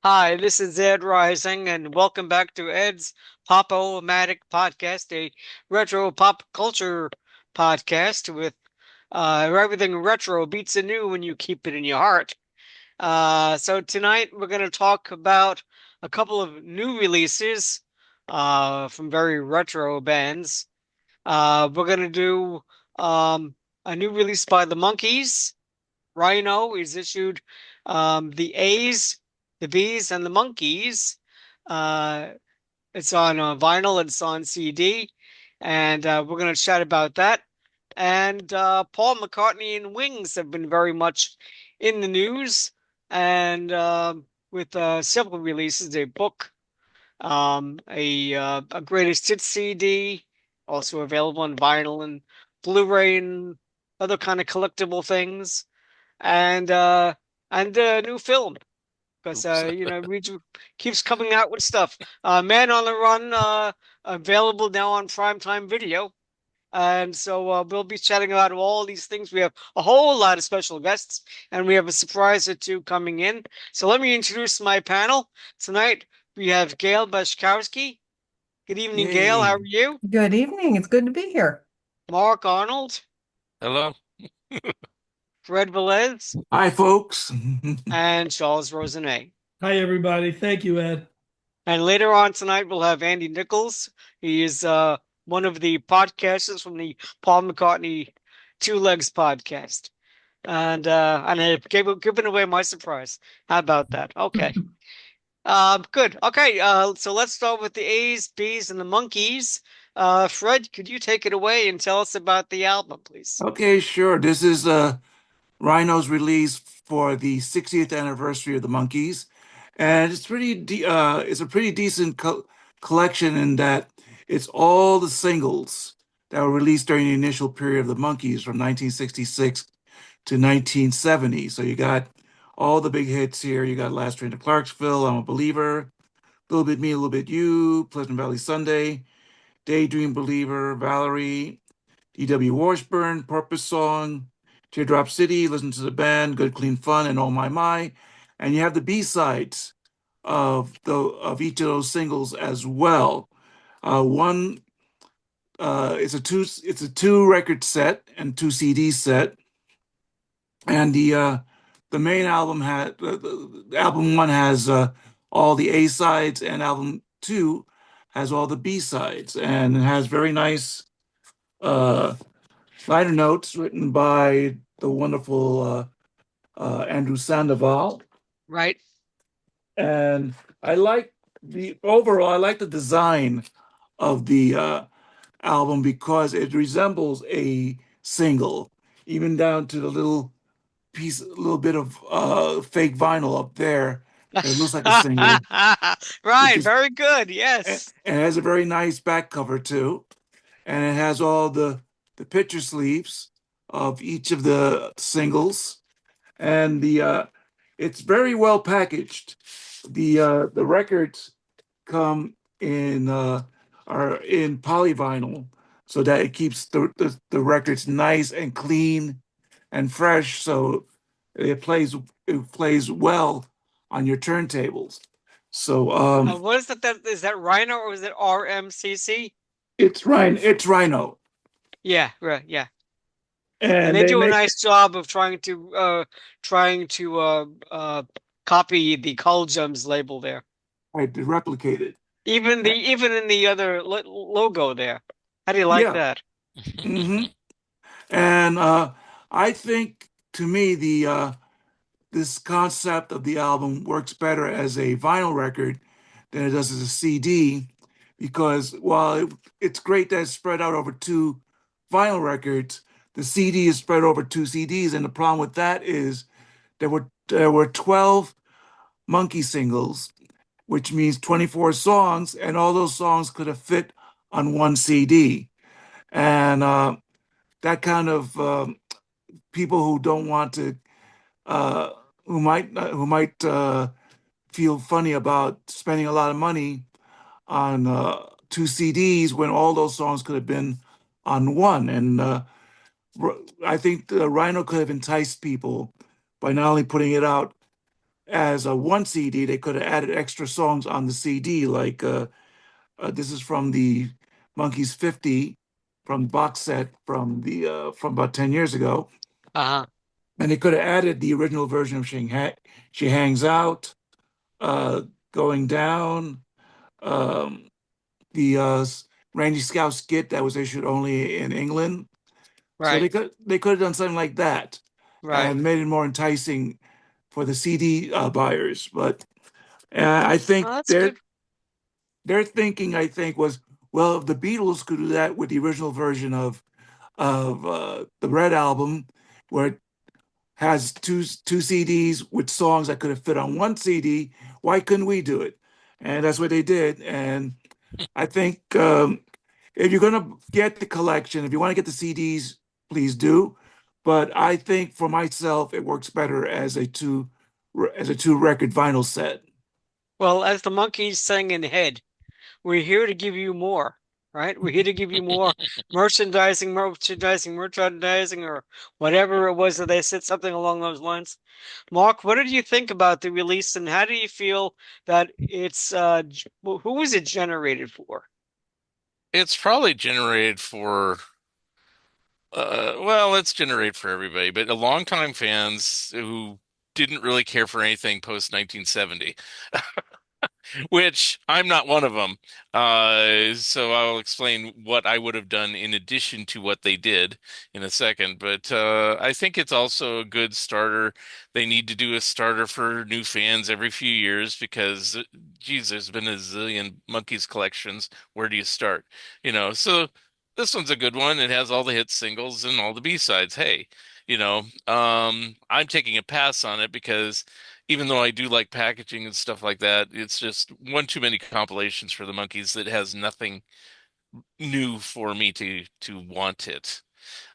Hi, this is Ed Rising, and welcome back to Ed's Pop-O-Matic podcast, a retro pop culture podcast with everything retro beats the new when you keep it in your heart. So tonight we're going to talk about a couple of new releases from very retro bands. We're going to do a new release by the Monkees. Rhino is issued the A's, the B's, and the Monkees. Uh, it's on vinyl, it's on CD, and we're going to chat about that. And Paul McCartney and Wings have been very much in the news, and with several releases, a book, a greatest hits CD, also available on vinyl and Blu-ray and other kind of collectible things and and a new film because Oops. Reed keeps coming out with stuff. Man on the Run, available now on Primetime Video, and so we'll be chatting about all these things. We have a whole lot of special guests, and we have a surprise or two coming in. So let me introduce my panel tonight. We have Gail Bashkowski. Good evening, Gail. How are Yay. you? Good evening. It's good to be here. Mark Arnold, Hello. Fred Velez, Hi, folks. and Charles Rosenet. Hi, everybody. Thank you, Ed. And later on tonight, we'll have Andy Nichols. He is one of the podcasters from the Paul McCartney Two Legs podcast. And I've given away my surprise. How about that? Okay. Good. Okay. So let's start with the A's, B's, and the Monkees. Fred, could you take it away and tell us about the album, please? Okay, sure. This is Rhino's release for the 60th anniversary of the Monkees, and it's a pretty decent collection in that it's all the singles that were released during the initial period of the Monkees from 1966 to 1970. So you got all the big hits here. You got Last Train to Clarksville, I'm a Believer, A Little Bit Me, A Little Bit You, Pleasant Valley Sunday, Daydream Believer, Valerie, D.W. Washburn, Purpose Song, Teardrop City, Listen to the Band, Good Clean Fun, and Oh My My. And you have the B-sides of each of those singles as well. One it's a two record set and two CD set. And the main album had album one has all the A sides, and album two has all the B sides, and it has very nice uh, liner notes written by the wonderful Andrew Sandoval. Right. And I like the design of the album because it resembles a single, even down to the a little bit of fake vinyl up there. It looks like a single, which Right. is Very good. and Yes. it has a very nice back cover too, and it has all the picture sleeves of each of the singles, and the it's very well packaged. The records come in are in polyvinyl so that it keeps the records nice and clean and fresh, so it plays it plays well on your turntables. So What is that? Is that Rhino or is it RMCC? it's Rhino, Yeah, right, yeah. And and they they do a make nice job of trying to copy the Cull Gems label there. right, to replicate it. Even in the other logo there. How do you like Yeah. that? Hmm. And I think to me the this concept of the album works better as a vinyl record than it does as a CD because while it's great that it's spread out over two vinyl records, the CD is spread over two CDs, and the problem with that is there were 12 Monkey singles, which means 24 songs, and all those songs could have fit on one CD. And that kind of people who don't want to uh, who might feel funny about spending a lot of money on two CDs when all those songs could have been on one. And I think Rhino could have enticed people by not only putting it out as a one CD, they could have added extra songs on the CD. Like this is from the Monkees 50 from box set from about 10 years ago. Uh-huh. And they could have added the original version of She Hangs Out, Going Down, um, the Randy Scout skit that was issued only in England. So Right. they could have done something like that Right. and made it more enticing for the CD buyers. But I think Well, that's good. their thinking, I think, was, well, if the Beatles could do that with the original version of the Red Album, where it has two CDs with songs that could have fit on one CD, why couldn't we do it? And that's what they did. And I think if you're going to get the collection, if you want to get the CDs, please do. But I think for myself, it works better as a two record vinyl set. Well, as the monkeys sang in Head, we're here to give you more, right? We're here to give you more merchandising, or whatever it was that they said, something along those lines. Mark, what did you think about the release, and how do you feel that who was it generated for? It's probably generated for, well, it's generated for everybody, but a longtime fans who didn't really care for anything post 1970. Which I'm not one of them. So I'll explain what I would have done in addition to what they did in a second. But I think it's also a good starter. They need to do a starter for new fans every few years because, geez, there's been a zillion Monkees collections. Where do you start? So this one's a good one. It has all the hit singles and all the B-sides. Hey, I'm taking a pass on it because even though I do like packaging and stuff like that, it's just one too many compilations for the Monkees that has nothing new for me to want it.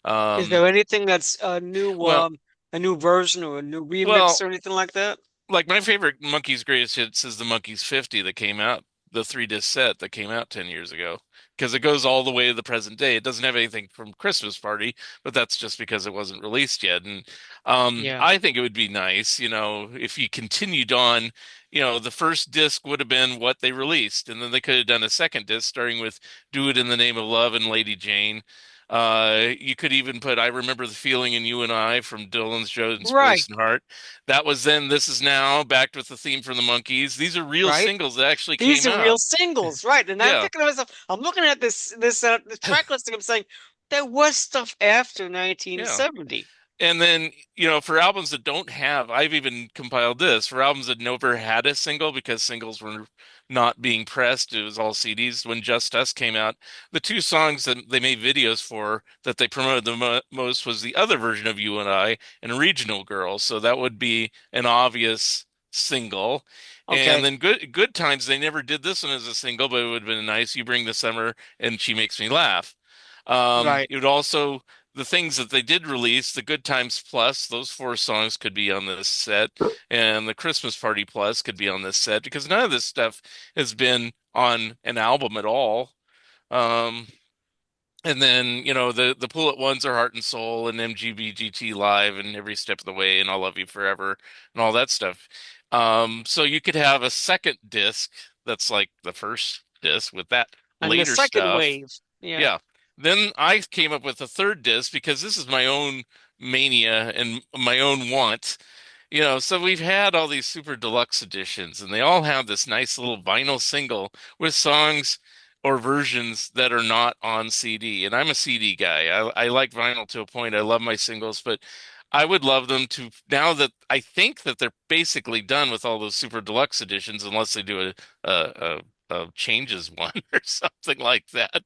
Is Um, there anything that's well, a new version or a new remix well, or anything like that? like my favorite Monkees greatest hits is the Monkees 50 that came out, the 3 disc set that came out 10 years ago, because it goes all the way to the present day. It doesn't have anything from Christmas Party, but that's just because it wasn't released yet. And Yeah. I think it would be nice, if you continued on, the first disc would have been what they released, and then they could have done a second disc starting with Do It in the Name of Love and Lady Jane. You could even put I Remember the Feeling in You and I from Dylan's Jones Right. Voice and Heart. That was then, This Is Now, backed with the theme from the Monkees. These are real Right. singles that actually These came are real out. singles, right? And I'm Yeah. thinking to myself, I'm looking at this track listing. I'm saying there was stuff after Yeah. 1970. And then, for albums that don't have, I've even compiled this for albums that never had a single because singles were not being pressed. It was all CDs. When Just Us came out, the two songs that they made videos for that they promoted the most was the other version of You and I and Regional Girl. So that would be an obvious single. And Okay. then Good Times, they never did this one as a single, but it would have been nice. You Bring the Summer and She Makes Me Laugh. Right. It would also the things that they did release, the Good Times Plus, those 4 songs could be on this set, and the Christmas Party Plus could be on this set because none of this stuff has been on an album at all. Um, and then, the Pull It Ones are Heart and Soul and MGBGT Live and Every Step of the Way and I'll Love You Forever and all that stuff. So you could have a second disc that's like the first disc with that And the later second stuff. wave. Yeah. Yeah. Then I came up with a third disc because this is my own mania and my own want. So we've had all these super deluxe editions, and they all have this nice little vinyl single with songs or versions that are not on CD. And I'm a CD guy. I like vinyl to a point. I love my singles, but I would love them to, now that I think that they're basically done with all those super deluxe editions, unless they do a changes one or something like that.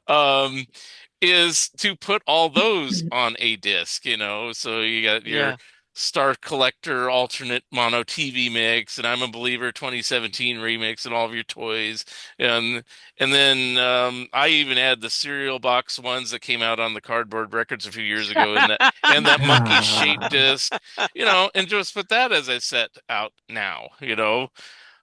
Um, is to put all those on a disc, so you got your Yeah. Star Collector alternate mono TV mix, and I'm a Believer 2017 remix, and all of your toys, and then I even had the cereal box ones that came out on the cardboard records a few years ago, and that monkey shaped disc, and just put that as I set out now,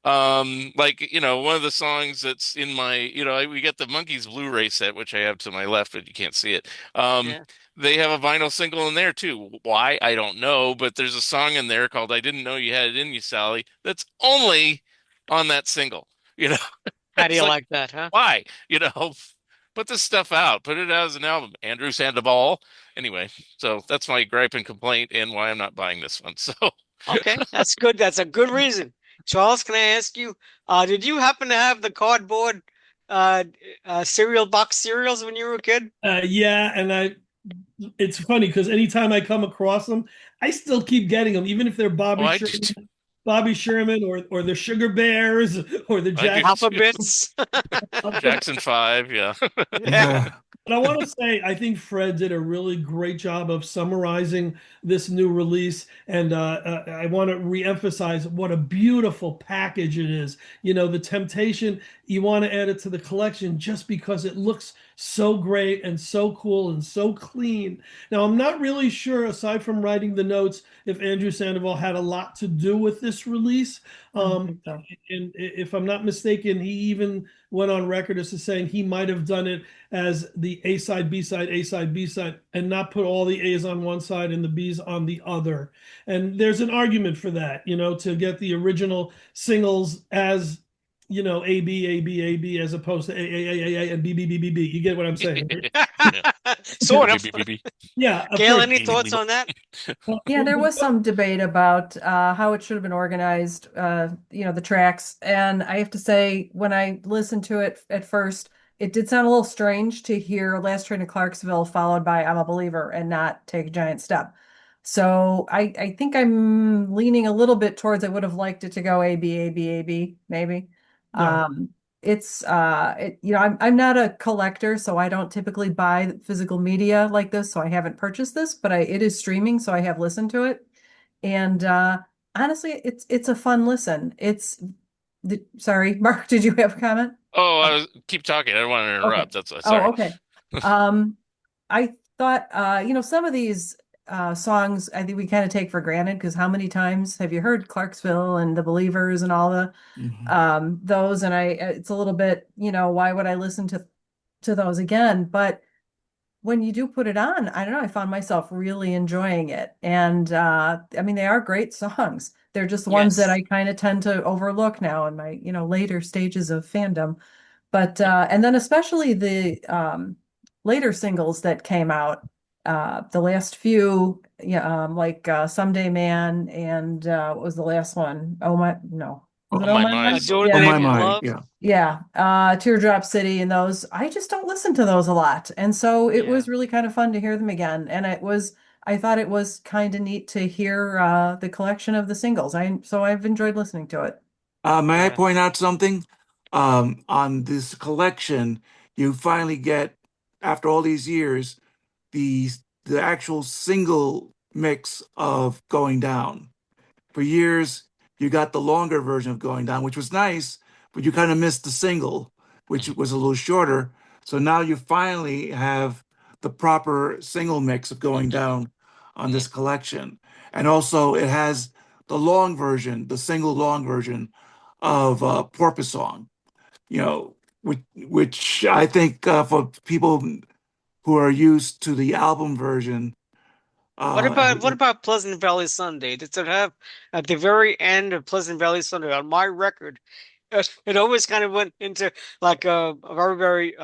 like, one of the songs that's in my, we get the Monkees Blu-ray set, which I have to my left, but you can't see it. Um, Yeah. they have a vinyl single in there too. Why? I don't know, but there's a song in there called "I Didn't Know You Had It in You, Sally" that's only on that single. You know, How do it's you like, like that, huh? why? Put this stuff out, put it out as an album. Andrew Sandoval. Anyway, so that's my gripe and complaint and why I'm not buying this one. So, Okay, that's good. That's a good reason. Charles, can I ask you, did you happen to have the cardboard uh, cereal box cereals when you were a kid? Yeah, and it's funny because anytime I come across them, I still keep getting them, even if they're oh, I do, too. Bobby Sherman or the Sugar Bears or the I do Jack. too. Alphabets? Jackson 5, yeah. Yeah. Yeah. But I want to say, I think Fred did a really great job of summarizing this new release. And I want to reemphasize what a beautiful package it is. You know, the temptation, you want to add it to the collection just because it looks so great and so cool and so clean. Now, I'm not really sure, aside from writing the notes, if Andrew Sandoval had a lot to do with this release. I don't Um, think so. and if I'm not mistaken, he even went on record as to saying he might have done it as the A side, B side, A side, B side, and not put all the A's on one side and the B's on the other. And there's an argument for that, you know, to get the original singles as, you know, A B A B A B as opposed to A and B B B B B. You get what I'm saying, right? Yeah. Sort B, of. B, B, B. Yeah, of Gail, course. any thoughts on that? Yeah, there was some debate about how it should have been organized, the tracks. And I have to say, when I listened to it at first, it did sound a little strange to hear Last Train to Clarksville followed by I'm a Believer and not Take a Giant Step. So I think I'm leaning a little bit towards I would have liked it to go A B A B A B maybe. Yeah. Um, I'm not a collector, so I don't typically buy physical media like this, so I haven't purchased this, but it is streaming, so I have listened to it. And honestly, it's a fun listen. Sorry, Mark, did you have a comment? Oh, Oh, keep talking. I don't want to okay. interrupt. That's why. Oh, Sorry. okay. I thought some of these songs I think we kind of take for granted because how many times have you heard Clarksville and the Believers and all the Mhm. those, and it's a little bit, why would I listen to those again? But when you do put it on, I don't know, I found myself really enjoying it. And I mean, they are great songs. They're just ones that Yes. I kind of tend to overlook now in my, later stages of fandom. But and then especially the later singles that came out, the last few, yeah, like Someday Man and what was the last one? Oh my, no, was it On Oh my My mind My? is Do it in Oh the Yeah, my name of my, love. yeah. yeah. Teardrop City and those. I just don't listen to those a lot, and so it Yeah. was really kind of fun to hear them again. And I thought it was kind of neat to hear the collection of the singles. So I've enjoyed listening to it. May I Yeah. point out something? On this collection, you finally get, after all these years, the the actual single mix of Going Down. For years, you got the longer version of Going Down, which was nice, but you kind of missed the single, which was a little shorter. So now you finally have the proper single mix of Going Down on this collection. And also, it has the long version, the single long version of Porpoise Song, which I think for people who are used to the album version, What about Pleasant Valley Sunday? Does it have at the very end of Pleasant Valley Sunday on my record? It always kind of went into like a very, very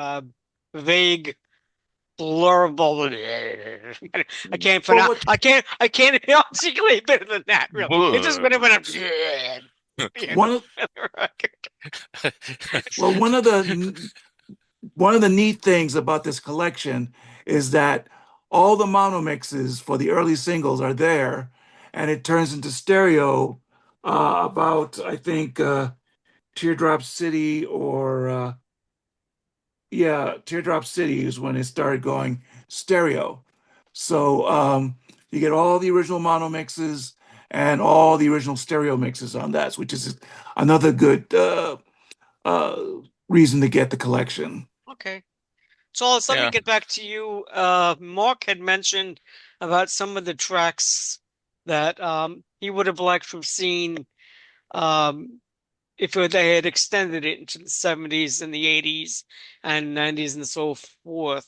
vague blurble. I can't well, pronounce. I can't articulate better than that. Really, it just went up. You know, one of on the record. well, one of the neat things about this collection is that all the mono mixes for the early singles are there, and it turns into stereo about, I think, Teardrop City or yeah, Teardrop City is when it started going stereo. So you get all the original mono mixes and all the original stereo mixes on that, which is another good uh, reason to get the collection. Okay. So let me Yeah. get back to you. Mark had mentioned about some of the tracks that he would have liked to have seen um, if they had extended it into the 70s and the 80s and 90s and so forth.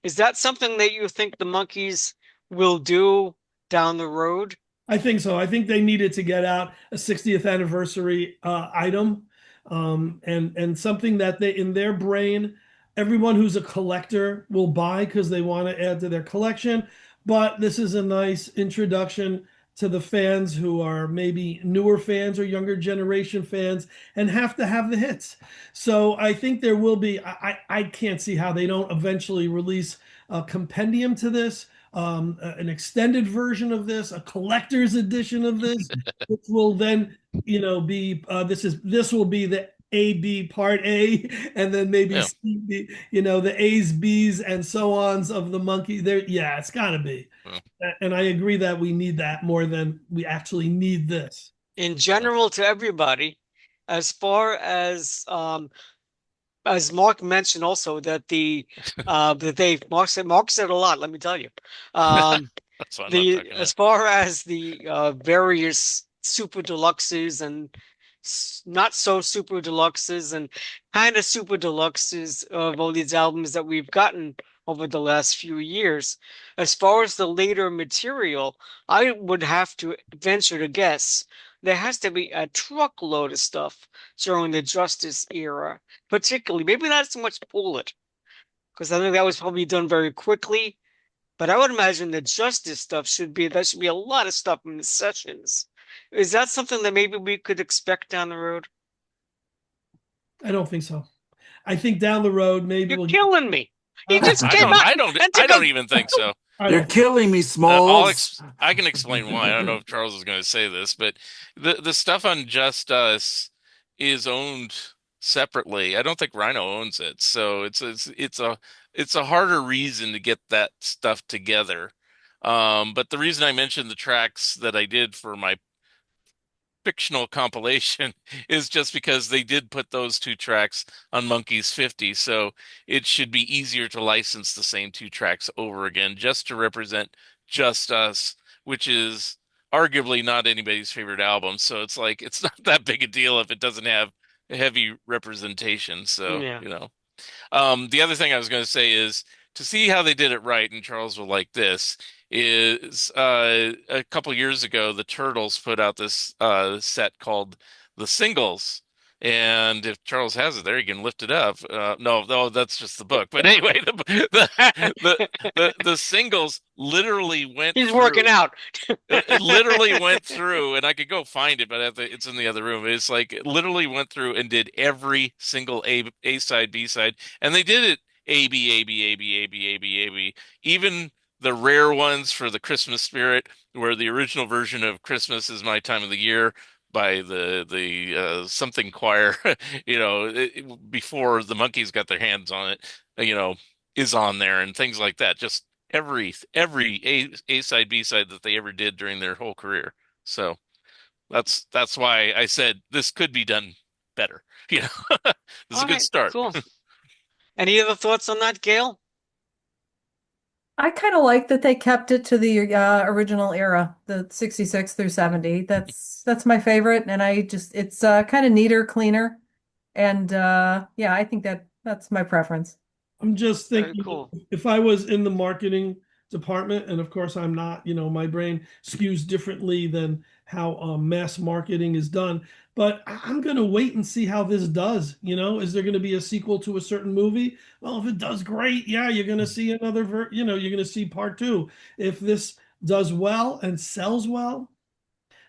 Is that something that you think the Monkees will do down the road? I think so. I think they needed to get out a 60th anniversary item, and something that they in their brain, everyone who's a collector will buy because they want to add to their collection. But this is a nice introduction to the fans who are maybe newer fans or younger generation fans and have to have the hits. So I think there will be. I can't see how they don't eventually release a compendium to this, an extended version of this, a collector's edition of this, which will then, be this will be the A B part A, and then maybe Yeah. C, B, the A's, B's, and so ons of the monkey. There, yeah, it's got to be. Well, And I agree that we need that more than we actually need this. In well, general, to everybody, as far as Mark mentioned also that Mark said a lot, let me tell you. Um, that's why I'm not the talking as to. far as the various super deluxes and not so super deluxes and kind of super deluxes of all these albums that we've gotten over the last few years. As far as the later material, I would have to venture to guess there has to be a truckload of stuff during the Justice era, particularly maybe not so much Bullet, because I think that was probably done very quickly. But I would imagine the justice stuff there should be a lot of stuff in the sessions. Is that something that maybe we could expect down the road? I don't think so. I think down the road maybe You're we'll get. killing me. He Uh, just came out and I took a don't even think so. I You're don't. killing me, Smalls. I can explain why. I don't know if Charles is going to say this, but the stuff on Just Us is owned separately. I don't think Rhino owns it, so it's a harder reason to get that stuff together. But the reason I mentioned the tracks that I did for my fictional compilation is just because they did put those two tracks on Monkees 50, so it should be easier to license the same two tracks over again just to represent Just Us, which is arguably not anybody's favorite album. So it's like it's not that big a deal if it doesn't have heavy representation. So, yeah. the other thing I was going to say is to see how they did it right, and Charles will like this, is a couple years ago, the Turtles put out this set called The Singles. And if Charles has it there, you can lift it up. No, that's just the book. But anyway, the singles literally went He's working through out. it literally went through, and I could go find it, but it's in the other room. It's like it literally went through and did every single A side, B side, and they did it A B A B A B A B A B A B. Even the rare ones for the Christmas spirit, where the original version of Christmas is My Time of the Year by the something choir, before the Monkees got their hands on it, is on there and things like that. Just every A side B side that they ever did during their whole career. So that's why I said this could be done better. You know, this is a All good right, start. cool. Any other thoughts on that, Gail? I kind of like that they kept it to the original era, the 66 through 70. That's my favorite, and it's kind of neater, cleaner, and yeah, I think that's my preference. I'm just Very thinking cool. if I was in the marketing department, and of course I'm not, my brain skews differently than how mass marketing is done. But I'm going to wait and see how this does. Is there going to be a sequel to a certain movie? Well, if it does great, yeah, you're going to see you're going to see part two. If this does well and sells well,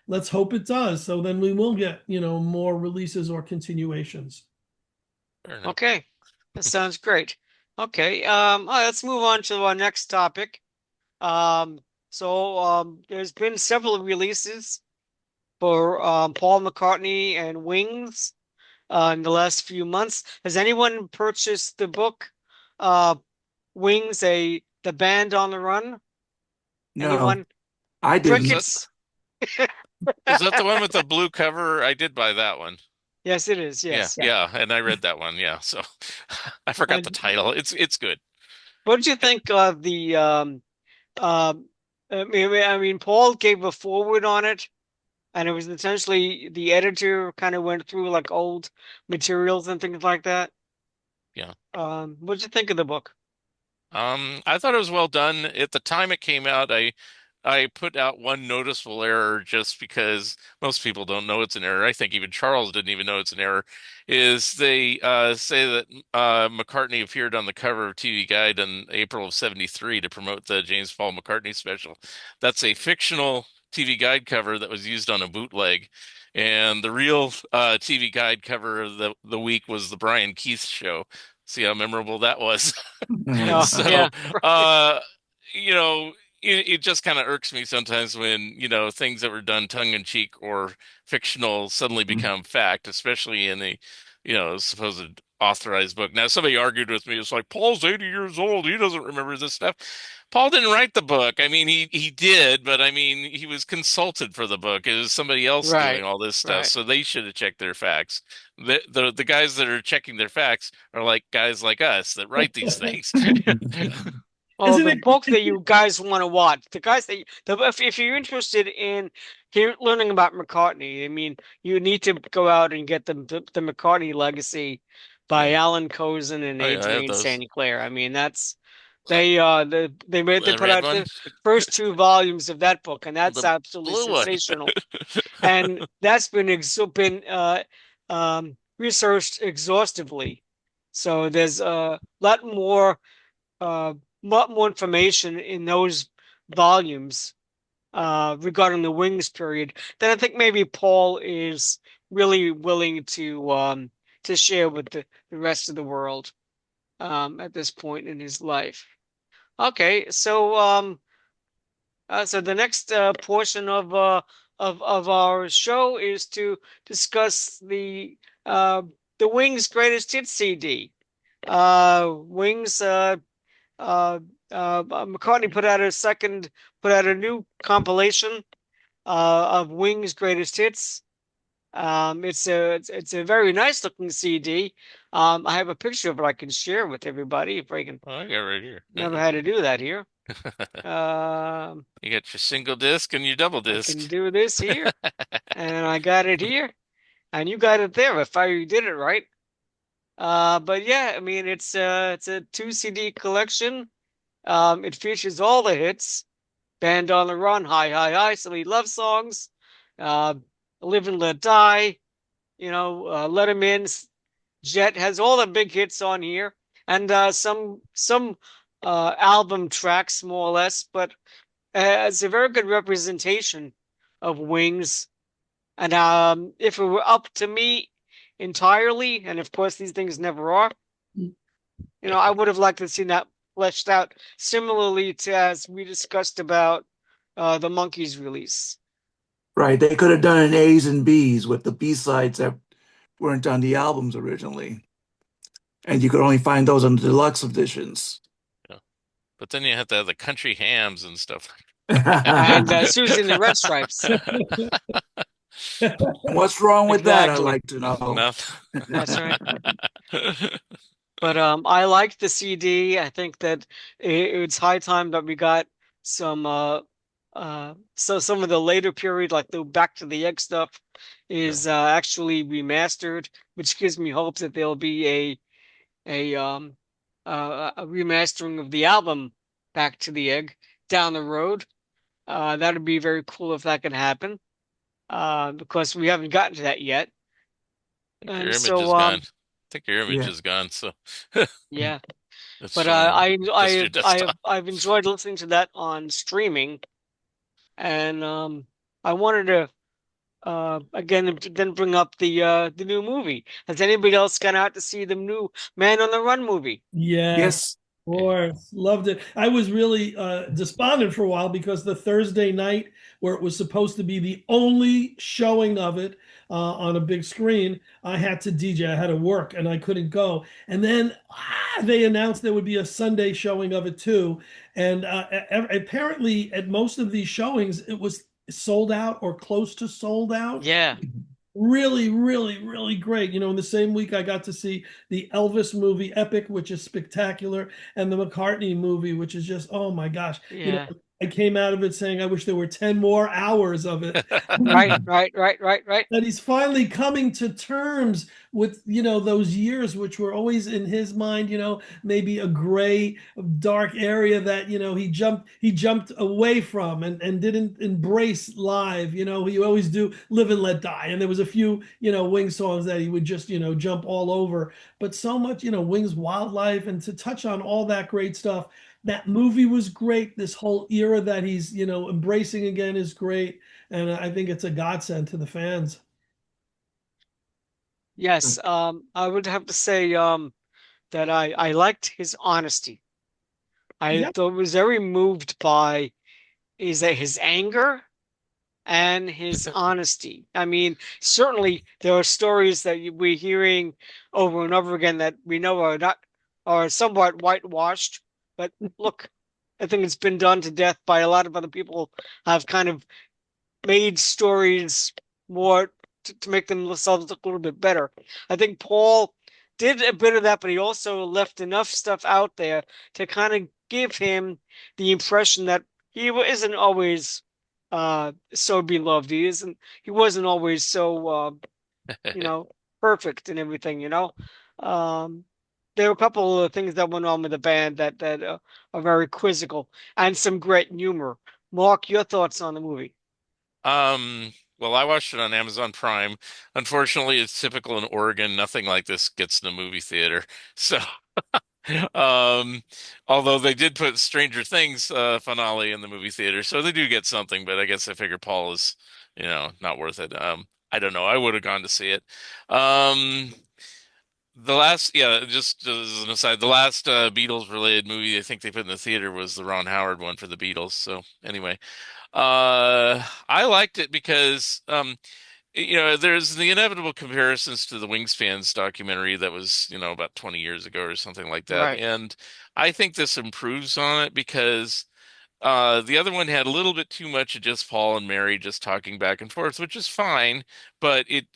let's hope it does. So then we will get, more releases or continuations. Fair enough. Okay, that sounds great. Okay, all right, let's move on to our next topic. There's been several releases for Paul McCartney and Wings in the last few months. Has anyone purchased the book uh, Wings, the band on the run? No, Anyone? I Is didn't. that Crickets? is that the one with the blue cover? I did buy that one. Yes, it is. Yeah, Yes. Yeah. yeah, and I read that one. Yeah, so I forgot the And title. It's good. what did you think of the I mean, Paul gave a forward on it, and it was essentially the editor kind of went through like old materials and things like that. Yeah. What did you think of the book? I thought it was well done. At the time it came out, I put out one noticeable error just because most people don't know it's an error. I think even Charles didn't even know it's an error. Is they say that McCartney appeared on the cover of TV Guide in April of '73 to promote the James Paul McCartney special. That's a fictional TV Guide cover that was used on a bootleg. And the real TV Guide cover of the week was the Brian Keith show. See how memorable that was. Oh, So, yeah, right. uh, you know, it just kind of irks me sometimes when, things that were done tongue in cheek or fictional suddenly become fact, especially in a, supposed authorized book. Now, somebody argued with me. It's like, Paul's 80 years old. He doesn't remember this stuff. Paul didn't write the book. I mean, he did, but I mean, he was consulted for the book. It was somebody else doing Right, all this stuff, right. so they should have checked their facts. The guys that are checking their facts are like guys like us that write these things. Well, Isn't the it? book that you guys want to watch, the guys that if you're interested in learning about McCartney, I mean, you need to go out and get the McCartney Legacy by Yeah. Alan Kozin and Oh yeah, I have Adrian those. St. Clair. I mean, that's they The put red out one, the first two volumes of that book, and that's the absolutely blue one. sensational. And that's been researched exhaustively. So there's a uh, lot more information in those volumes regarding the Wings period than I think maybe Paul is really willing to share with the rest of the world at this point in his life. Okay, so the next portion of our show is to discuss uh, the Wings Greatest Hits CD. Wings uh, McCartney put out a new compilation of Wings Greatest Hits. It's a very nice looking CD. I have a picture of it I can share with everybody if I can. Oh, I got it right here. Never had to do that here. Um, You got your single disc and your double I can disc. do this here, and I got it here, and you got it there if I did it right. But yeah, I mean it's a two CD collection. It features all the hits: "Band on the Run," "Hi Hi Hi," "So Many Love Songs," uh, "Live and Let Die." "Let 'Em In." Jet has all the big hits on here, and some album tracks more or less. But it's a very good representation of Wings. And if it were up to me entirely, and of course these things never are, I would have liked to see that fleshed out similarly to as we discussed about the Monkees release. Right. They could have done an A's and B's with the B sides that weren't on the albums originally. And you could only find those on the deluxe editions. Yeah. But then you have to have the country hams and stuff. And Susie and the Red Stripes. What's wrong with that? I'd Exactly. like to know. Nothing. That's right. But I like the CD. I think that it's high time that we got some so some of the later period, like the Back to the Egg stuff, Yeah. is actually remastered, which gives me hope that there'll be a remastering of the album Back to the Egg down the road. That'd be very cool if that could happen. Because we haven't gotten to that yet. think your And image so is gone. I think your image Yeah. is gone, so yeah. it's But showing just your I've desktop. enjoyed listening to that on streaming, and I wanted to again then bring up the new movie. Has anybody else gone out to see the new Man on the Run movie? Yes, Yes. of course. Loved it. I was really despondent for a while because the Thursday night where it was supposed to be the only showing of it on a big screen, I had to DJ. I had to work and I couldn't go. And then they announced there would be a Sunday showing of it too. And apparently, at most of these showings, it was sold out or close to sold out. Yeah, Really, really, really great. In the same week I got to see the Elvis movie Epic, which is spectacular, and the McCartney movie, which is just, oh my gosh. yeah. I came out of it saying I wish there were 10 more hours of it. Right, right, right, right, right. That he's finally coming to terms with, those years which were always in his mind, maybe a gray dark area that, he jumped away from and didn't embrace live. He always do live and let die, and there was a few, Wing songs that he would just, jump all over. But so much, Wing's wildlife, and to touch on all that great stuff. That movie was great. This whole era that he's, embracing again is great, and I think it's a godsend to the fans. Yes, I would have to say that I liked his honesty. I Yep. thought was very moved by is that his anger and his honesty. I mean, certainly there are stories that we're hearing over and over again that we know are not are somewhat whitewashed. But look, I think it's been done to death by a lot of other people have kind of made stories more to make themselves look a little bit better. I think Paul did a bit of that, but he also left enough stuff out there to kind of give him the impression that he isn't always so beloved. He wasn't always so you know perfect and everything, you know. Um there were a couple of things that went on with the band that are very quizzical and some great humor. Mark, your thoughts on the movie? Well, I watched it on Amazon Prime. Unfortunately, it's typical in Oregon. Nothing like this gets in the movie theater. So, um, although they did put Stranger Things finale in the movie theater, so they do get something. But I guess I figure Paul is, not worth it. I don't know. I would have gone to see it. Um, yeah, just as an aside, the last Beatles related movie I think they put in the theater was the Ron Howard one for the Beatles. So anyway. I liked it because, there's the inevitable comparisons to the Wingspans documentary that was, about 20 years ago or something like that. Right. And I think this improves on it because the other one had a little bit too much of just Paul and Mary just talking back and forth, which is fine, but it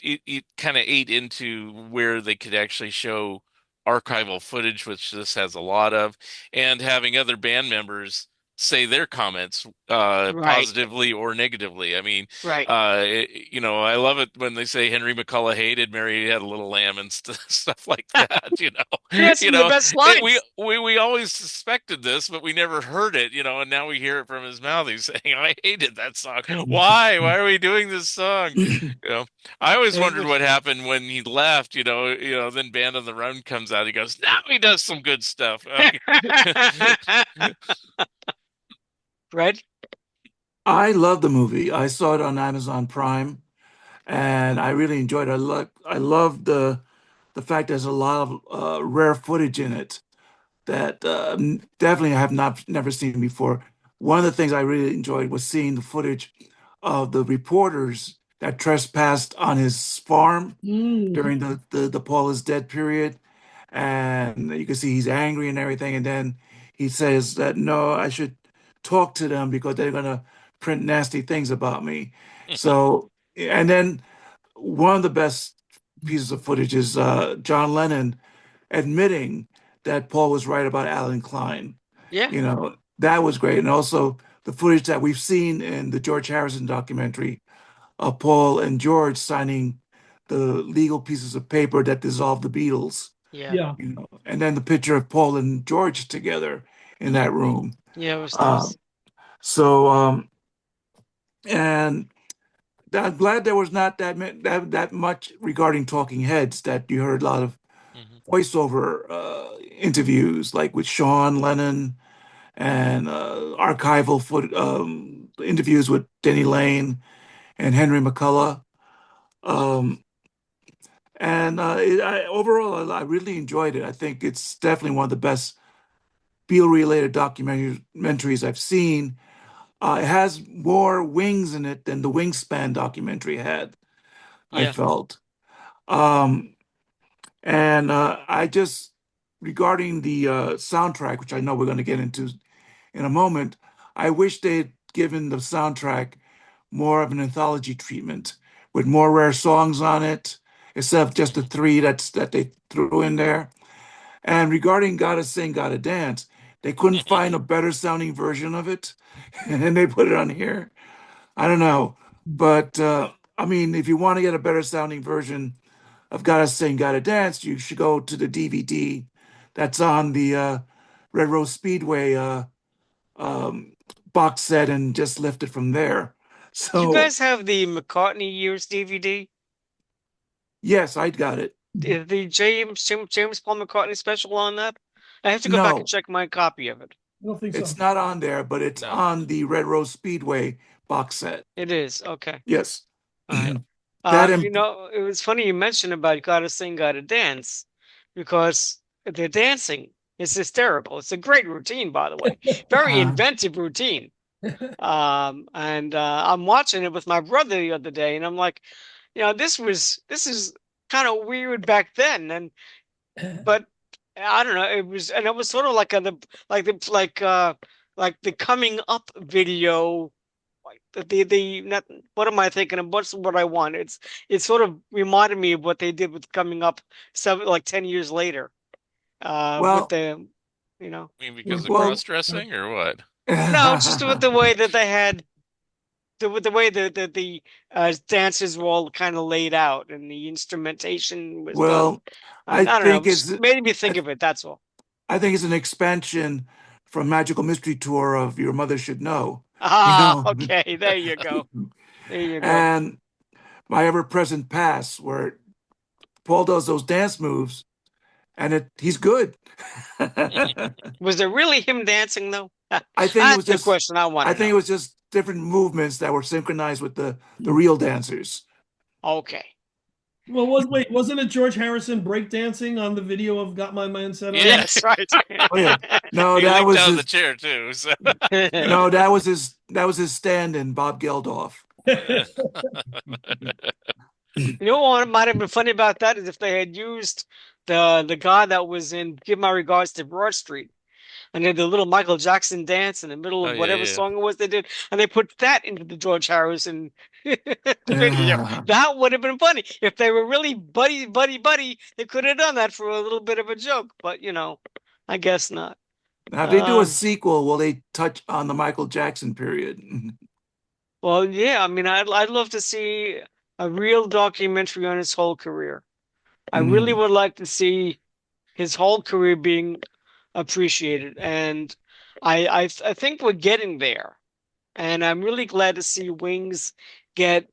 kind of ate into where they could actually show archival footage, which this has a lot of, and having other band members say their comments Right. positively or negatively. I mean, Right. I love it when they say Henry McCullough hated Mary had a little lamb and stuff like that, He had You some of the know, best it, we lines. we always suspected this, but we never heard it, and now we hear it from his mouth. He's saying, "I hated that song. Why? Why are we doing this song?" You know, I always It wondered was what happened when he left. Then Band on the Run comes out. He goes, "Now he does some good stuff." Fred. I love the movie. I saw it on Amazon Prime, and I really enjoyed it. I love the fact there's a lot of rare footage in it that definitely I have not never seen before. One of the things I really enjoyed was seeing the footage of the reporters that trespassed on his farm Mm. during the Paul is dead period. And you can see he's angry and everything. And then he says that, no, I should talk to them because they're going to print nasty things about me. So, and then one of the best pieces of footage is John Lennon admitting that Paul was right about Alan Klein. Yeah. That was great. And also the footage that we've seen in the George Harrison documentary of Paul and George signing the legal pieces of paper that dissolved the Beatles, Yeah. Yeah. and then the picture of Paul and George together in that room. Yeah, it was Uh, nice. so, and I'm glad there was not that much regarding Talking Heads, that you heard a lot of Mhm. voiceover interviews, like with Sean Lennon, and archival interviews with Denny Lane and Henry McCullough. Um, and overall, I really enjoyed it. I think it's definitely one of the best Beatle-related documentaries I've seen. It has more wings in it than the Wingspan documentary had, I Yeah. felt. Um, and I just, regarding the soundtrack, which I know we're going to get into in a moment, I wish they'd given the soundtrack more of an anthology treatment with more rare songs on it, instead of just the Mhm. three that they threw in there. And regarding Gotta Sing, Gotta Dance, they couldn't find a better sounding version of it, and they put it on here. I don't know, but I mean, if you want to get a better sounding version of "Gotta Sing, Gotta Dance," you should go to the DVD that's on the Red Rose Speedway um, box set and just lift it from there. Do you So guys have the McCartney years DVD? yes, I got it. The James Paul McCartney special on that? I have to go back and No, check my copy of it. I don't think it's so. not on there, but it's No. on the Red Rose Speedway box set. It is. Okay. Yes. All right. That You and know, it was funny you mentioned about gotta sing, gotta dance, because the dancing is hysterical. It's a great routine, by the way. Very uh, inventive routine. And I'm watching it with my brother the other day, and I'm like, you know, this is kind of weird back then, and but I don't know, it was sort of like like the coming up video, like the not, what am I thinking of? What's what I want? It sort of reminded me of what they did with coming up 10 years later. With well, the, you know, I mean, because of well, cross-dressing or what? no, just with the way that they had with the way the dances were all kind of laid out and the instrumentation was done. well, I I don't know, it think just it's made me I, think of it. That's all. I think it's an expansion from Magical Mystery Tour of Your Mother Should Know, you Ah, know, okay, there you go. There you go. and My Ever-Present Past, where Paul does those dance moves, and he's good. Was there really him dancing though? I think it That's was the just question I want I to think it know. was just different movements that were synchronized with the real dancers. Okay. Well, wasn't it George Harrison breakdancing on the video of "Got My Mind Set on Yeah. You"? Yes, right. Oh yeah. No, He that leaped was out of the his chair too. So. no, that was his stand-in, Bob Geldof. You know what might have been funny about that is if they had used the guy that was in "Give My Regards to Broad Street" and did the little Michael Jackson dance in the middle Oh of yeah, whatever yeah. song it was they did, and they put that into the George Harrison video. Yeah. That would have been funny. If they were really buddy, they could have done that for a little bit of a joke, but you know, I guess not. Now, if they do a Um, sequel, will they touch on the Michael Jackson period? well, yeah, I mean, I'd love to see a real documentary on his whole career. I really Mm. would like to see his whole career being appreciated, and I think we're getting there. And I'm really glad to see Wings get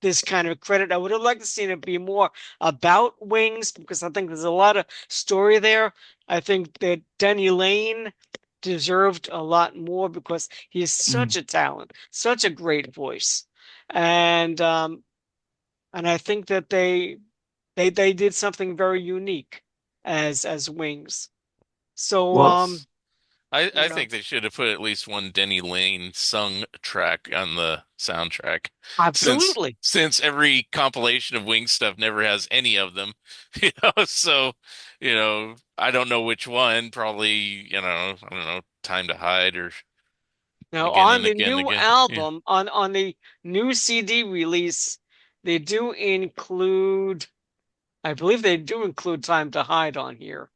this kind of credit. I would have liked to see it be more about Wings because I think there's a lot of story there. I think that Denny Lane deserved a lot more because he's such Mm. a talent, such a great voice. And and I think that they did something very unique as Wings. So Well, I you know, think they should have put at least one Denny Lane sung track on the soundtrack, absolutely. since every compilation of Wing stuff never has any of them, So, I don't know which one. Probably, I don't know, Time to Hide or Now Again on and the Again and new Again. Yeah. album, on the new CD release, they do include, I believe they do include Time to Hide on here.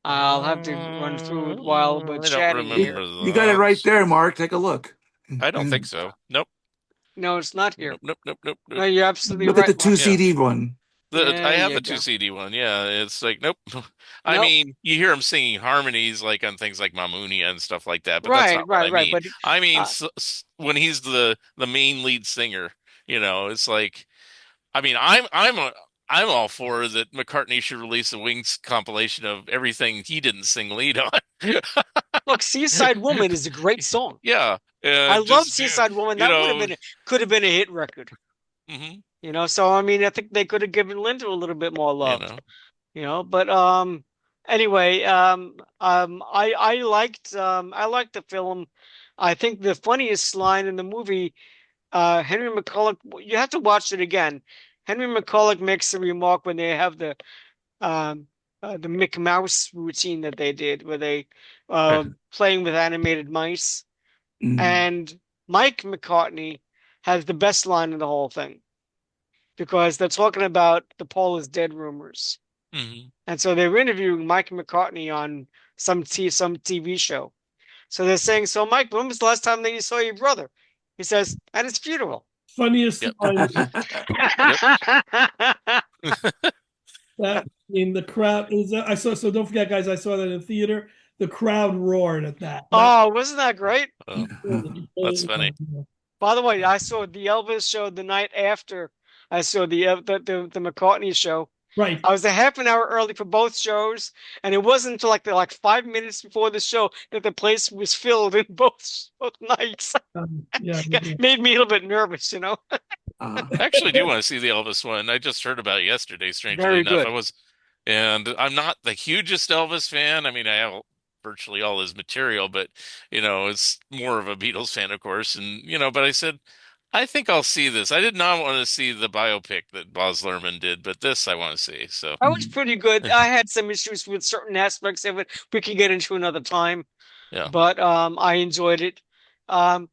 I'll have to run through it while we're I don't chatting you, here. remember you got it that. right there, Mark. Take a look. I don't think so. Nope. No, it's not here. Nope. Nope. Nope. Nope. No, Nope. you're absolutely Look at the right, two Mark. Yeah. CD one. I There have you the two go. CD one. Yeah, it's like nope. I Nope. mean, you hear him singing harmonies like on things like Mamunia and stuff like that, but that's Right, not what right, I right. mean. But I mean, uh, when he's the main lead singer, it's like I mean, I'm all for that. McCartney should release a Wings compilation of everything he didn't sing lead on. look, Seaside Woman is a great song. Yeah, I love just Seaside Woman. you That would have know, been could have been a hit record. mhm, You know, so I mean, I think they could have given Linda a little bit more you love. know. But anyway, I liked the film. I think the funniest line in the movie, Henry McCulloch, you have to watch it again. Henry McCulloch makes the remark when they have um the Mick Mouse routine that they did where they playing with animated mice, Mm. and Mike McCartney has the best line in the whole thing because they're talking about the Paul is dead rumors. Hmm. And so they were interviewing Mike McCartney on some TV show. So they're saying, "So Mike, when was the last time that you saw your brother?" He says, "At his funeral." Funniest Yep. line. Yep. That, I mean, the crowd is. I saw. So don't forget, guys. I saw that in theater. The crowd roared at that. That Oh, wasn't that great? Oh, really, that's really funny. was. By the way, I saw the Elvis show the night after I saw the McCartney show. Right. I was a half an hour early for both shows, and it wasn't until like 5 minutes before the show that the place was filled in both nights. Yeah. Made me a little bit nervous, you know. I actually do want to see the Elvis one. I just heard about it yesterday, strangely Very enough. good. And I'm not the hugest Elvis fan. I mean, I have virtually all his material, but it's more of a Beatles fan, of course. And but I said, I think I'll see this. I did not want to see the biopic that Baz Luhrmann did, but this I want to see. So, I was pretty good. I had some issues with certain aspects of it. We can get into another time, yeah. but I enjoyed it.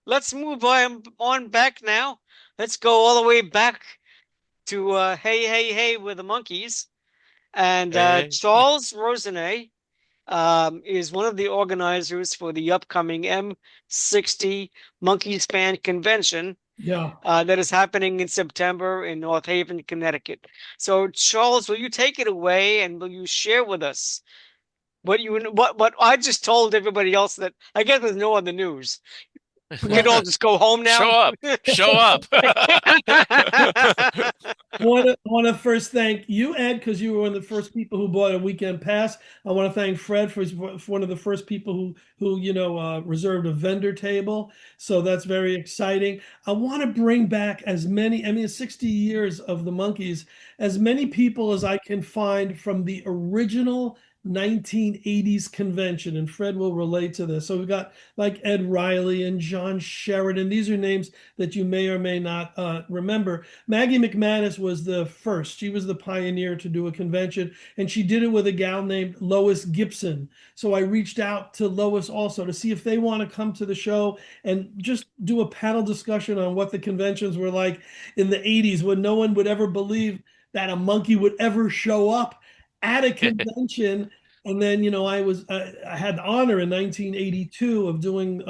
Let's move on back now. Let's go all the way back to Hey Hey Hey with the Monkees. And Hey. Charles Rosenet is one of the organizers for the upcoming M60 Monkees Fan Convention Yeah. that is happening in September in North Haven, Connecticut. So, Charles, will you take it away and will you share with us what I just told everybody else that I guess there's no other news. We can all just go home Show now. up. Show up. I want to first thank you, Ed, because you were one of the first people who bought a weekend pass. I want to thank Fred for one of the first people who reserved a vendor table. So that's very exciting. I want to bring back as many, I mean, 60 years of the Monkees, as many people as I can find from the original 1980s convention, and Fred will relate to this. So we've got like Ed Riley and John Sheridan. These are names that you may or may not remember. Maggie McManus was the first. She was the pioneer to do a convention, and she did it with a gal named Lois Gibson. So I reached out to Lois also to see if they want to come to the show and just do a panel discussion on what the conventions were like in the 80s when no one would ever believe that a monkey would ever show up at a convention. And then, I had the honor in 1982 of doing,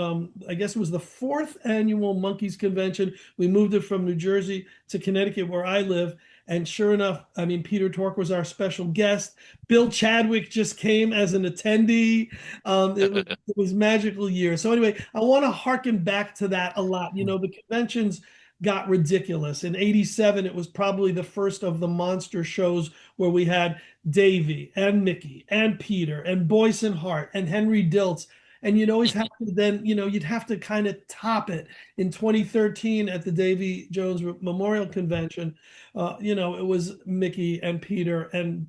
I guess it was the fourth annual Monkees convention. We moved it from New Jersey to Connecticut, where I live. And sure enough, I mean, Peter Tork was our special guest. Bill Chadwick just came as an attendee. It was magical year. So anyway, I want to harken back to that a lot. The conventions got ridiculous. In 87, it was probably the first of the monster shows where we had Davy and Mickey and Peter and Boyce and Hart and Henry Diltz. And you'd always have to then, you'd have to kind of top it. In 2013 at the Davy Jones Memorial Convention, it was Mickey and Peter and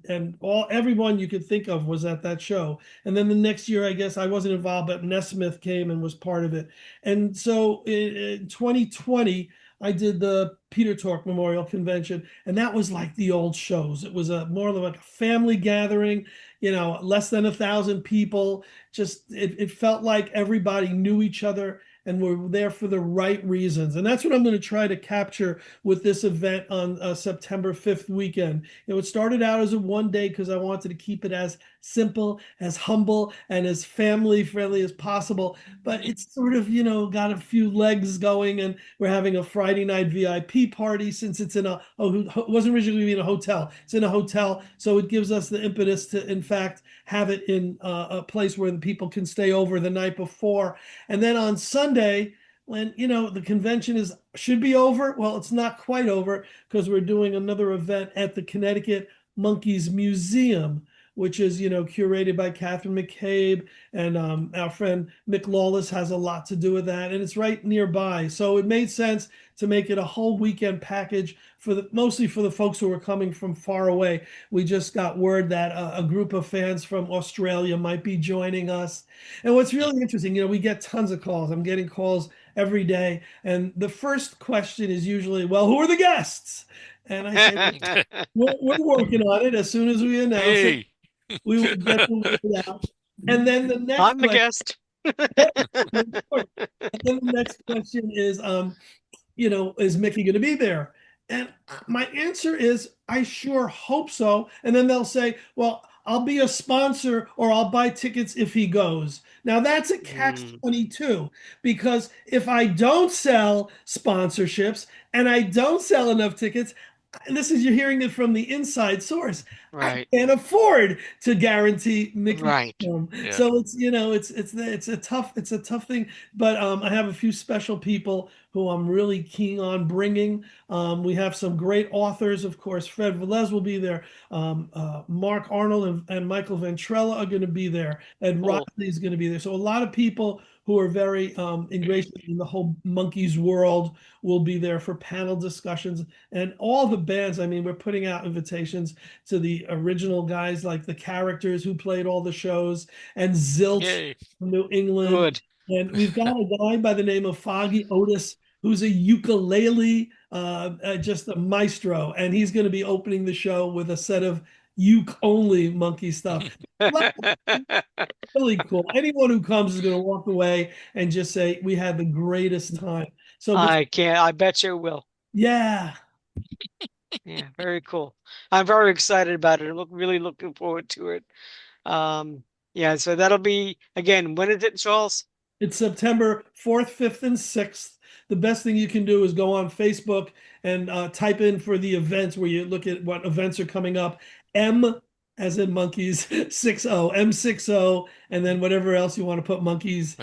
everyone you could think of was at that show. And then the next year, I guess I wasn't involved, but Nesmith came and was part of it. And so in 2020, I did the Peter Tork Memorial Convention, and that was like the old shows. It was more like a family gathering, less than 1,000 people. Just it felt like everybody knew each other and were there for the right reasons. And that's what I'm going to try to capture with this event on September 5th weekend. It started out as a one day because I wanted to keep it as simple, as humble, and as family friendly as possible. But it's sort of, got a few legs going, and we're having a Friday night VIP party since it's it wasn't originally in a hotel. It's in a hotel. So it gives us the impetus to, in fact, have it in a place where the people can stay over the night before. And then on Sunday, when the convention should be over, well, it's not quite over because we're doing another event at the Connecticut Monkees Museum, which is curated by Catherine McCabe, and our friend Mick Lawless has a lot to do with that, and it's right nearby. So it made sense to make it a whole weekend package mostly for the folks who are coming from far away. We just got word that a group of fans from Australia might be joining us. And what's really interesting, we get tons of calls. I'm getting calls every day, and the first question is usually, well, who are the guests? And I say, we're working on it. As soon as we announce it, Hey. we will get the word out. And then the next I'm the question, guest. is Mickey going to be there? And my answer is, I sure hope so. And then they'll say, well, I'll be a sponsor or I'll buy tickets if he goes. Now that's a catch Mm, 22 because if I don't sell sponsorships and I don't sell enough tickets, and this is you're hearing it from the inside source. I right. can't afford to guarantee Mickey to Right. come. Yeah. So it's a tough thing. But I have a few special people who I'm really keen on bringing. We have some great authors, of course. Fred Velez will be there. Mark Arnold and Michael Ventrella are going to be there. Ed Cool. Riley is going to be there. So a lot of people who are very ingratiated in the whole monkeys world will be there for panel discussions and all the bands. I mean, we're putting out invitations to the original guys like the characters who played all the shows and Zilch Yay. from New England. Good. And we've got a guy by the name of Foggy Otis who's a ukulele, just a maestro, and he's going to be opening the show with a set of uke only monkey stuff. Really cool. Anyone who comes is going to walk away and just say, "We had the greatest time." So, but I can't. I bet you will. yeah, Yeah, very cool. I'm very excited about it. Really looking forward to it. Um, yeah, so that'll be again, when is it, Charles? it's September 4th, 5th, and 6th. The best thing you can do is go on Facebook and type in for the events where you look at what events are coming up. M as in monkeys 60 M60 and then whatever else you want to put monkeys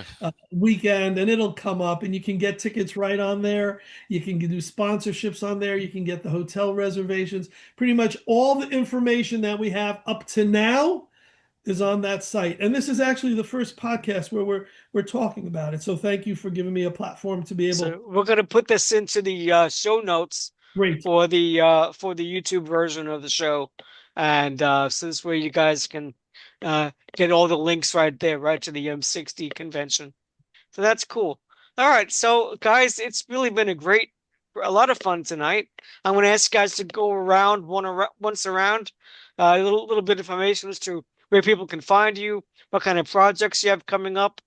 weekend and it'll come up and you can get tickets right on there. You can do sponsorships on there. You can get the hotel reservations. Pretty much all the information that we have up to now is on that site. And this is actually the first podcast where we're talking about it. So thank you for giving me a platform to be able. So we're gonna put this into the show notes Great. for the YouTube version of the show, and so this way you guys can get all the links right there, right to the M60 convention. So that's cool. All right, so guys, it's really been a lot of fun tonight. I'm going to ask you guys to go around once around, a little bit of information as to where people can find you, what kind of projects you have coming up,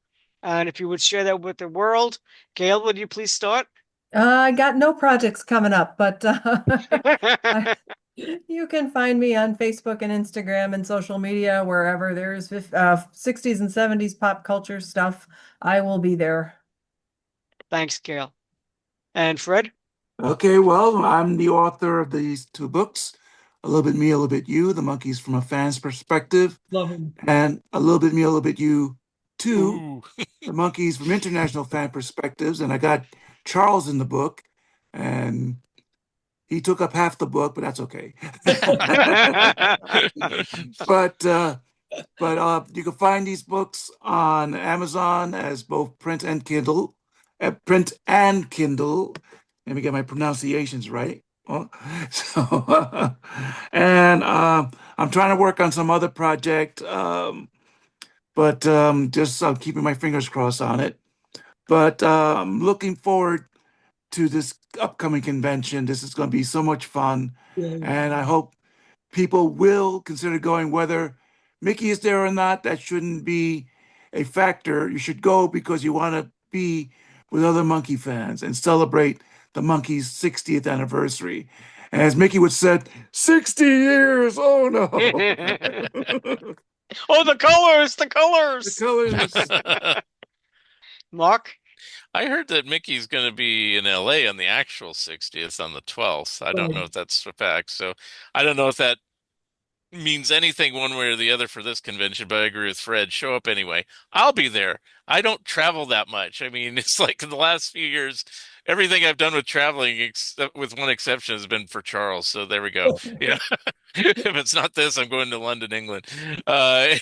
and if you would share that with the world. Gail, would you please start? I got no projects coming up, but I, you can find me on Facebook and Instagram and social media, wherever there's 60s and 70s pop culture stuff. I will be there. Thanks, Gail. And Fred? Okay, well, I'm the author of these two books, A Little Bit Me, A Little Bit You, The Monkeys from a Fan's Perspective, Love them. and A Little Bit Me, A Little Bit You 2, Ooh. The Monkeys from International Fan Perspectives. And I got Charles in the book, and he took up half the book, but that's okay. But you can find these books on Amazon as both print and Kindle. Let me get my pronunciations right. Oh, so, and I'm trying to work on some other project, but just keeping my fingers crossed on it. But I'm looking forward to this upcoming convention. This is going to be so much fun, Yeah. and I hope people will consider going, whether Mickey is there or not. That shouldn't be a factor. You should go because you want to be with other Monkey fans and celebrate the Monkeys' 60th anniversary. And as Mickey would said, 60 years. Oh no. Oh, the colors, the The colors. colors. Mark? I heard that Mickey's going to be in LA on the actual 60th on the 12th. I don't know if that's a fact. So I don't know if that means anything one way or the other for this convention, but I agree with Fred. Show up anyway. I'll be there. I don't travel that much. I mean, it's like in the last few years, everything I've done with traveling, except with one exception, has been for Charles. So there we go. You know, if it's not this, I'm going to London, England. Anyway,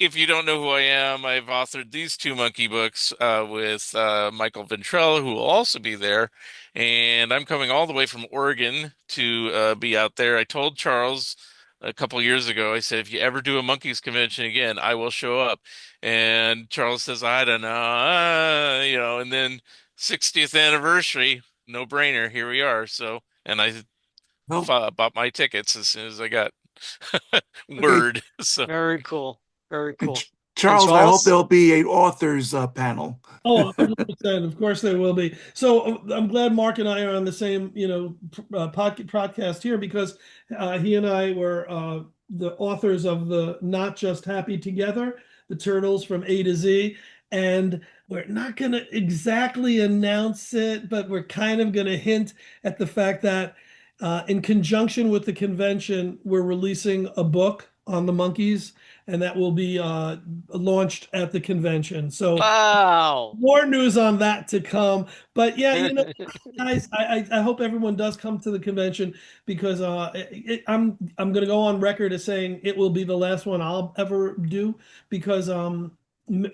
if you don't know who I am, I've authored these two monkey books with Michael Ventrella, who will also be there. And I'm coming all the way from Oregon to be out there. I told Charles a couple years ago, I said, if you ever do a monkeys convention again, I will show up. And Charles says, I don't know, and then 60th anniversary, no brainer, here we are. So, and I Well, bought my tickets as soon as I got okay. word. So, Very cool. Very And cool. And Charles, I hope Charles? there'll be a authors panel. Oh, 100%. Of course there will be. So I'm glad Mark and I are on the same, podcast here because he and I were the authors of the Not Just Happy Together, the Turtles from A to Z. And we're not going to exactly announce it, but we're kind of going to hint at the fact that in conjunction with the convention, we're releasing a book on the Monkees, and that will be launched at the convention. So Wow. more news on that to come. But yeah, guys, I hope everyone does come to the convention because I'm gonna go on record as saying it will be the last one I'll ever do because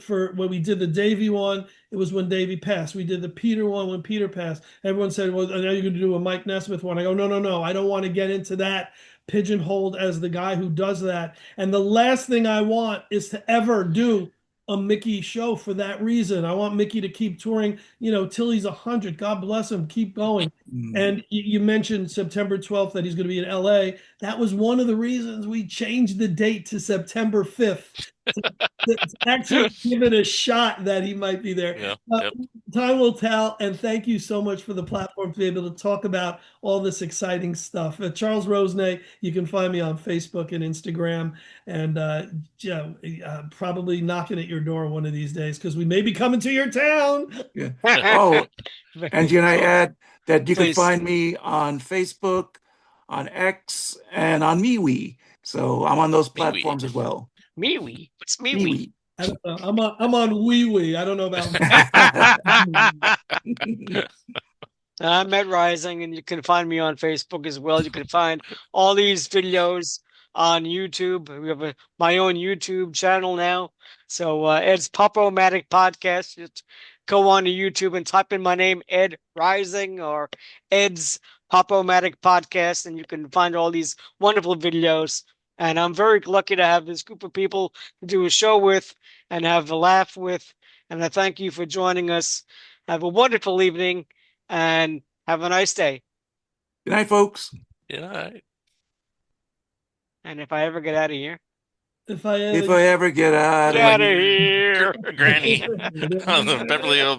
for when we did the Davy one, it was when Davy passed. We did the Peter one when Peter passed. Everyone said, "Well, are you going to do a Mike Nesmith one?" I go, "No, no, no. I don't want to get into that pigeonholed as the guy who does that. And the last thing I want is to ever do a Mickey show for that reason. I want Mickey to keep touring, till he's 100. God bless him. Keep going." Mm. And you mentioned September 12th that he's going to be in LA. That was one of the reasons we changed the date to September 5th to actually give it a shot that he might be there. Yeah. Uh, Yep. Time will tell. And thank you so much for the platform to be able to talk about all this exciting stuff. Charles Rosenay, you can find me on Facebook and Instagram, and yeah, probably knocking at your door one of these days because we may be coming to your town. Yeah. Oh, and can I So, add that you can Please. find me on Facebook, on X, and on MeWe. So I'm on those MeWe. platforms as well. MeWe. What's MeWe? MeWe. I don't know. I'm on Wee Wee. I don't know about. I'm Ed Rising, and you can find me on Facebook as well. You can find all these videos on YouTube. We have my own YouTube channel now. So Ed's Pop-O-Matic Podcast. Just go on to YouTube and type in my name, Ed Rising, or Ed's Pop-O-Matic Podcast, and you can find all these wonderful videos. And I'm very lucky to have this group of people to do a show with and have a laugh with. And I thank you for joining us. Have a wonderful evening and have a nice day. Good night, folks. Yeah. And if I ever get out of here, If I If ever I ever get out get of out of here. here. Granny on the Beverly Hills